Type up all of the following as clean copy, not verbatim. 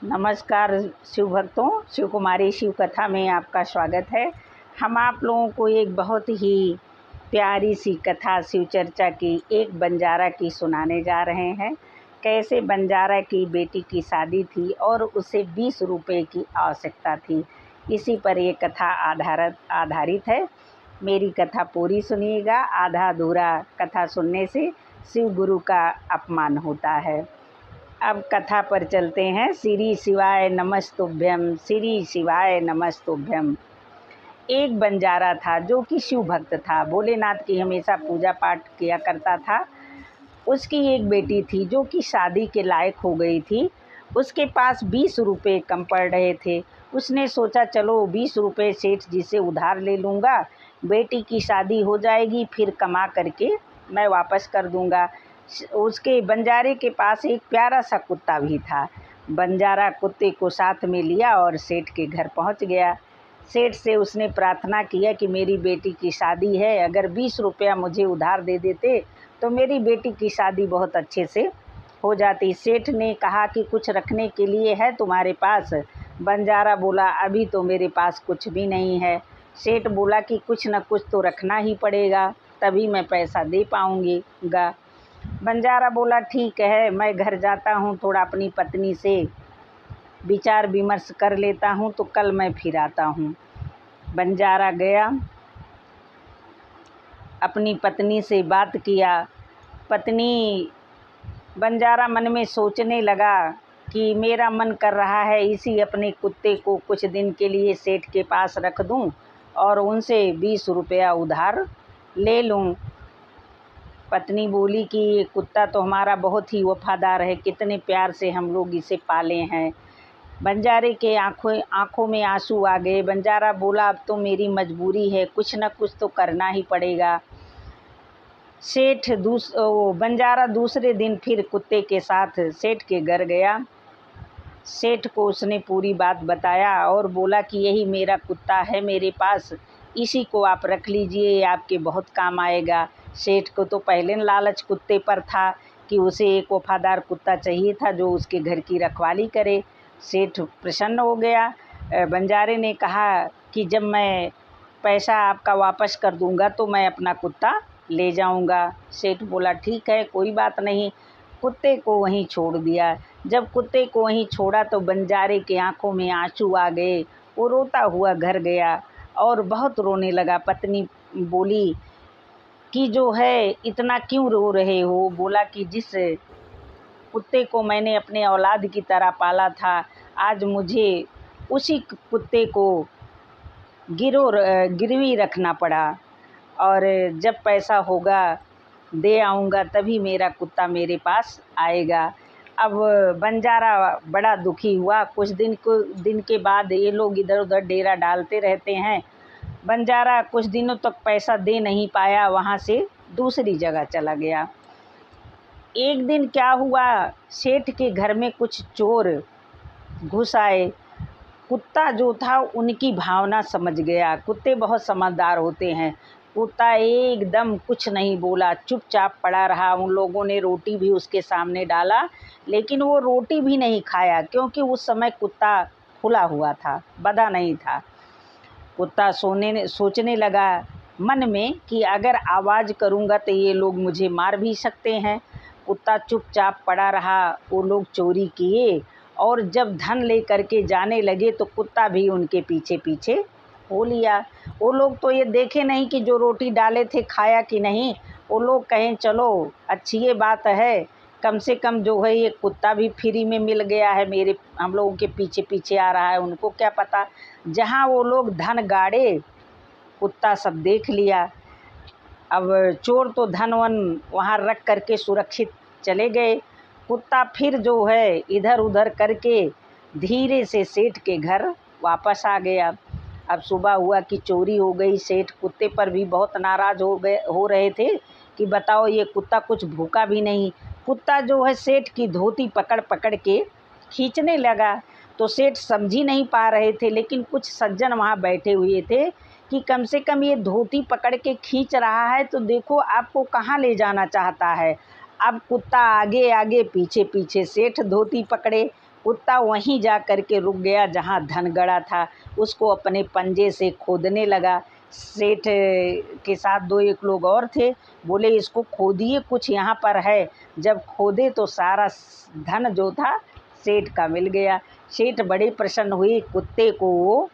नमस्कार शिव भक्तों, शिव कुमारी शिव कथा में आपका स्वागत है। हम आप लोगों को एक बहुत ही प्यारी सी कथा शिव चर्चा की एक बंजारा की सुनाने जा रहे हैं। कैसे बंजारा की बेटी की शादी थी और उसे 20 रुपए की आवश्यकता थी, इसी पर ये कथा आधारित है। मेरी कथा पूरी सुनिएगा, आधा अधूरा कथा सुनने से शिव गुरु का अपमान होता है। अब कथा पर चलते हैं। श्री शिवाय नमस्तुभ्यम, श्री शिवाय नमस्तुभ्यम। एक बंजारा था जो कि शिव भक्त था, भोलेनाथ की हमेशा पूजा पाठ किया करता था। उसकी एक बेटी थी जो कि शादी के लायक हो गई थी। उसके पास 20 रुपये कम पड़ रहे थे। उसने सोचा चलो 20 रुपये सेठ जी से उधार ले लूँगा, बेटी की शादी हो जाएगी, फिर कमा करके मैं वापस कर दूँगा। उसके बंजारे के पास एक प्यारा सा कुत्ता भी था। बंजारा कुत्ते को साथ में लिया और सेठ के घर पहुंच गया। सेठ से उसने प्रार्थना किया कि मेरी बेटी की शादी है, अगर 20 रुपया मुझे उधार दे देते तो मेरी बेटी की शादी बहुत अच्छे से हो जाती। सेठ ने कहा कि कुछ रखने के लिए है तुम्हारे पास? बंजारा बोला अभी तो मेरे पास कुछ भी नहीं है। सेठ बोला कि कुछ न कुछ तो रखना ही पड़ेगा, तभी मैं पैसा दे पाऊँगा। बंजारा बोला ठीक है, मैं घर जाता हूँ, थोड़ा अपनी पत्नी से विचार विमर्श कर लेता हूँ, तो कल मैं फिर आता हूँ। बंजारा गया, अपनी पत्नी से बात किया। बंजारा मन में सोचने लगा कि मेरा मन कर रहा है इसी अपने कुत्ते को कुछ दिन के लिए सेठ के पास रख दूं और उनसे 20 रुपया उधार ले लूं। पत्नी बोली कि ये कुत्ता तो हमारा बहुत ही वफादार है, कितने प्यार से हम लोग इसे पाले हैं। बंजारे के आंखों में आंसू आ गए। बंजारा बोला अब तो मेरी मजबूरी है, कुछ न कुछ तो करना ही पड़ेगा। बंजारा दूसरे दिन फिर कुत्ते के साथ सेठ के घर गया। सेठ को उसने पूरी बात बताया और बोला कि यही मेरा कुत्ता है मेरे पास, इसी को आप रख लीजिए, ये आपके बहुत काम आएगा। सेठ को तो पहले लालच कुत्ते पर था कि उसे एक वफादार कुत्ता चाहिए था जो उसके घर की रखवाली करे। सेठ प्रसन्न हो गया। बंजारे ने कहा कि जब मैं पैसा आपका वापस कर दूंगा तो मैं अपना कुत्ता ले जाऊंगा। सेठ बोला ठीक है, कोई बात नहीं। कुत्ते को वहीं छोड़ दिया। जब कुत्ते को वहीं छोड़ा तो बंजारे के आंखों में आंसू आ गए। वो रोता हुआ घर गया और बहुत रोने लगा। पत्नी बोली कि जो है इतना क्यों रो रहे हो? बोला कि जिस कुत्ते को मैंने अपने औलाद की तरह पाला था, आज मुझे उसी कुत्ते को गिरवी रखना पड़ा और जब पैसा होगा दे आऊँगा तभी मेरा कुत्ता मेरे पास आएगा। अब बंजारा बड़ा दुखी हुआ। कुछ दिन के बाद ये लोग इधर उधर डेरा डालते रहते हैं। बंजारा कुछ दिनों तक पैसा दे नहीं पाया, वहाँ से दूसरी जगह चला गया। एक दिन क्या हुआ, सेठ के घर में कुछ चोर घुस आए। कुत्ता जो था उनकी भावना समझ गया। कुत्ते बहुत समझदार होते हैं। कुत्ता एकदम कुछ नहीं बोला, चुपचाप पड़ा रहा। उन लोगों ने रोटी भी उसके सामने डाला, लेकिन वो रोटी भी नहीं खाया, क्योंकि उस समय कुत्ता खुला हुआ था, बंधा नहीं था। कुत्ता सोचने लगा मन में कि अगर आवाज़ करूँगा तो ये लोग मुझे मार भी सकते हैं। कुत्ता चुपचाप पड़ा रहा। वो लोग चोरी किए और जब धन ले करके जाने लगे तो कुत्ता भी उनके पीछे पीछे हो लिया। वो लोग तो ये देखे नहीं कि जो रोटी डाले थे खाया कि नहीं। वो लोग कहें चलो अच्छी ये बात है, कम से कम जो है ये कुत्ता भी फ्री में मिल गया है, हम लोगों के पीछे पीछे आ रहा है, उनको क्या पता। जहाँ वो लोग धन गाड़े कुत्ता सब देख लिया। अब चोर तो धन वन वहाँ रख करके सुरक्षित चले गए। कुत्ता फिर जो है इधर उधर करके धीरे से सेठ के घर वापस आ गया। अब सुबह हुआ कि चोरी हो गई। सेठ कुत्ते पर भी बहुत नाराज़ हो रहे थे कि बताओ ये कुत्ता कुछ भूखा भी नहीं। कुत्ता जो है सेठ की धोती पकड़ पकड़ के खींचने लगा। तो सेठ समझ ही नहीं पा रहे थे, लेकिन कुछ सज्जन वहाँ बैठे हुए थे कि कम से कम ये धोती पकड़ के खींच रहा है तो देखो आपको कहाँ ले जाना चाहता है। अब कुत्ता आगे आगे पीछे पीछे, सेठ धोती पकड़े, कुत्ता वहीं जा कर के रुक गया जहाँ धन गड़ा था। उसको अपने पंजे से खोदने लगा। सेठ के साथ 2-1 लोग और थे। बोले इसको खोदिए, कुछ यहाँ पर है। जब खोदे तो सारा धन जो था सेठ का मिल गया। सेठ बड़े प्रसन्न हुए। कुत्ते को वो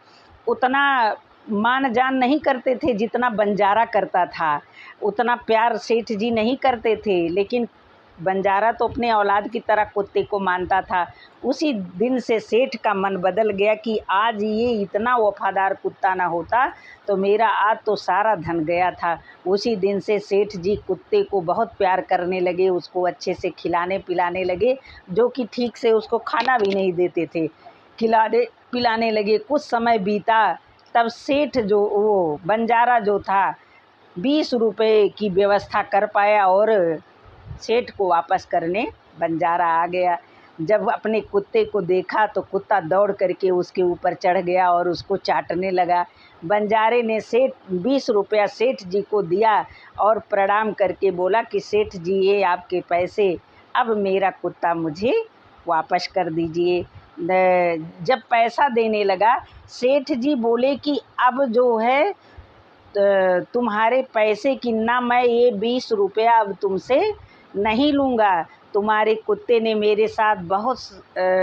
उतना मान जान नहीं करते थे जितना बंजारा करता था। उतना प्यार सेठ जी नहीं करते थे, लेकिन बंजारा तो अपने औलाद की तरह कुत्ते को मानता था। उसी दिन से सेठ का मन बदल गया कि आज ये इतना वफादार कुत्ता ना होता तो मेरा आज तो सारा धन गया था। उसी दिन से सेठ जी कुत्ते को बहुत प्यार करने लगे, उसको अच्छे से खिलाने पिलाने लगे, जो कि ठीक से उसको खाना भी नहीं देते थे। खिलाने पिलाने लगे। कुछ समय बीता, तब सेठ जो वो बंजारा जो था 20 रुपये की व्यवस्था कर पाया और सेठ को वापस करने बंजारा आ गया। जब अपने कुत्ते को देखा तो कुत्ता दौड़ करके उसके ऊपर चढ़ गया और उसको चाटने लगा। बंजारे ने 20 रुपया सेठ जी को दिया और प्रणाम करके बोला कि सेठ जी ये आपके पैसे, अब मेरा कुत्ता मुझे वापस कर दीजिए। जब पैसा देने लगा, सेठ जी बोले कि अब जो है तुम्हारे पैसे की ना मैं ये 20 रुपया अब तुमसे नहीं लूँगा। तुम्हारे कुत्ते ने मेरे साथ बहुत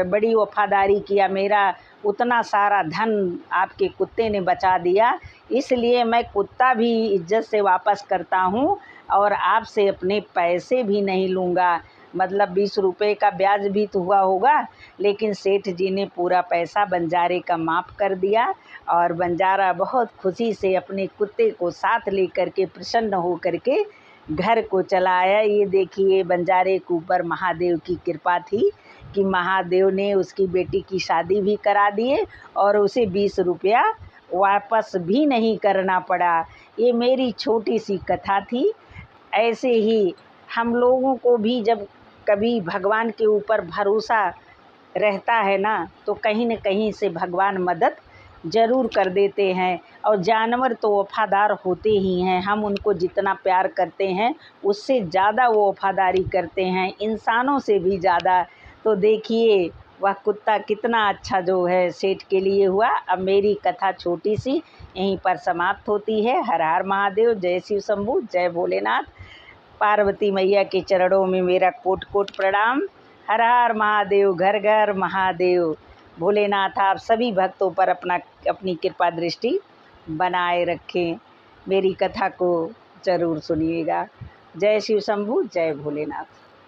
बड़ी वफादारी किया, मेरा उतना सारा धन आपके कुत्ते ने बचा दिया, इसलिए मैं कुत्ता भी इज्जत से वापस करता हूँ और आपसे अपने पैसे भी नहीं लूँगा। मतलब 20 रुपये का ब्याज भी तो हुआ होगा, लेकिन सेठ जी ने पूरा पैसा बंजारे का माफ़ कर दिया और बंजारा बहुत खुशी से अपने कुत्ते को साथ लेकर के प्रसन्न हो कर के घर को चला आया। ये देखिए बंजारे के ऊपर महादेव की कृपा थी कि महादेव ने उसकी बेटी की शादी भी करा दिए और उसे 20 रुपया वापस भी नहीं करना पड़ा। ये मेरी छोटी सी कथा थी। ऐसे ही हम लोगों को भी जब कभी भगवान के ऊपर भरोसा रहता है ना, तो कहीं न कहीं से भगवान मदद ज़रूर कर देते हैं। और जानवर तो वफ़ादार होते ही हैं, हम उनको जितना प्यार करते हैं उससे ज़्यादा वो वफ़ादारी करते हैं, इंसानों से भी ज़्यादा। तो देखिए वह कुत्ता कितना अच्छा जो है सेठ के लिए हुआ। अब मेरी कथा छोटी सी यहीं पर समाप्त होती है। हर हर महादेव, जय शिव शंभू, जय भोलेनाथ। पार्वती मैया के चरणों में मेरा कोट कोट प्रणाम। हर हर महादेव, घर घर महादेव। भोलेनाथ आप सभी भक्तों पर अपनी कृपा दृष्टि बनाए रखें। मेरी कथा को ज़रूर सुनिएगा। जय शिव शंभू, जय भोलेनाथ।